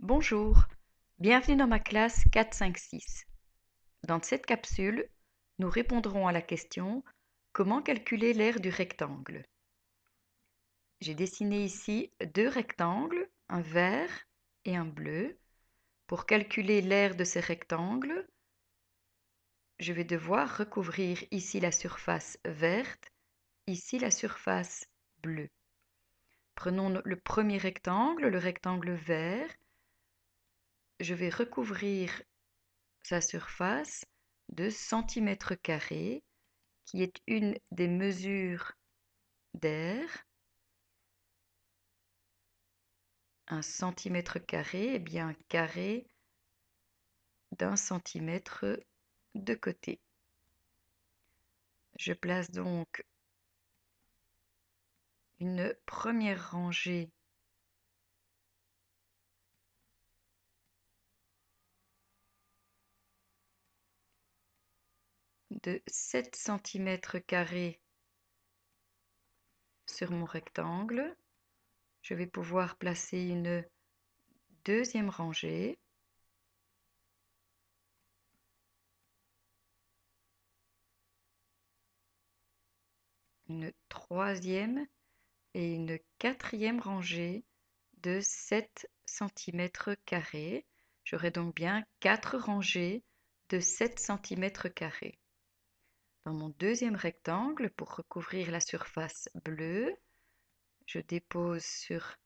Bonjour, bienvenue dans ma classe 4-5-6. Dans cette capsule, nous répondrons à la question « Comment calculer l'aire du rectangle ?» J'ai dessiné ici deux rectangles, un vert et un bleu. Pour calculer l'aire de ces rectangles, je vais devoir recouvrir ici la surface verte, ici la surface bleue. Prenons le premier rectangle, le rectangle vert. Je vais recouvrir sa surface de centimètres carrés, qui est une des mesures d'aire. Un centimètre carré est bien un carré d'un centimètre de côté. Je place donc une première rangée de 7 centimètres carrés sur mon rectangle. Je vais pouvoir placer une deuxième rangée. Une troisième et une quatrième rangée de 7 centimètres carrés. J'aurai donc bien 4 rangées de 7 centimètres carrés. Dans mon deuxième rectangle, pour recouvrir la surface bleue, je dépose sur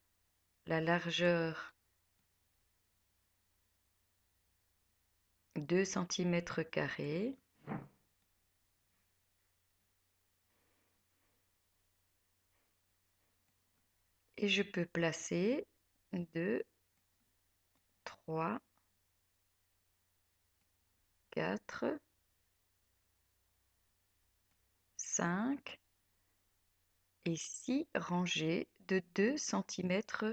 la largeur 2 centimètres carrés. Et je peux placer 2, 3, 4, 5 et 6 rangées de 2 centimètres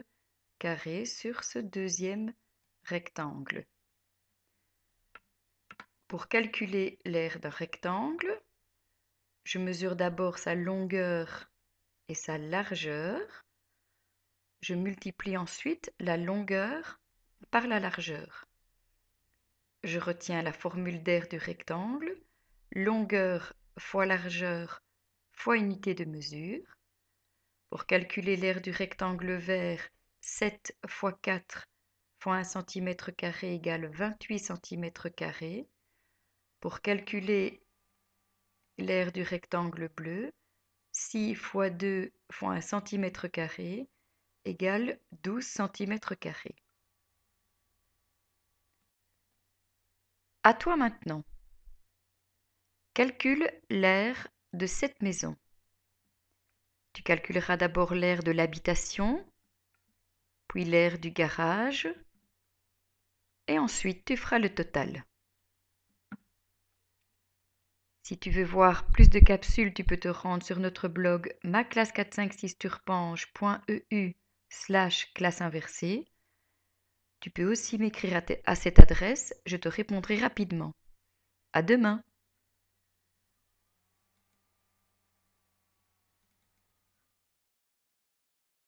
carrés sur ce deuxième rectangle. Pour calculer l'aire d'un rectangle, je mesure d'abord sa longueur et sa largeur. Je multiplie ensuite la longueur par la largeur. Je retiens la formule d'aire du rectangle, longueur fois largeur fois unité de mesure. Pour calculer l'aire du rectangle vert, 7 fois 4 fois 1 cm² égale 28 cm². Pour calculer l'aire du rectangle bleu, 6 fois 2 fois 1 cm² égale 12 cm². À toi maintenant. Calcule l'aire de cette maison. Tu calculeras d'abord l'aire de l'habitation, puis l'aire du garage, et ensuite tu feras le total. Si tu veux voir plus de capsules, tu peux te rendre sur notre blog maclasse456turpange.eu/classe inversée. Tu peux aussi m'écrire à cette adresse, je te répondrai rapidement. À demain!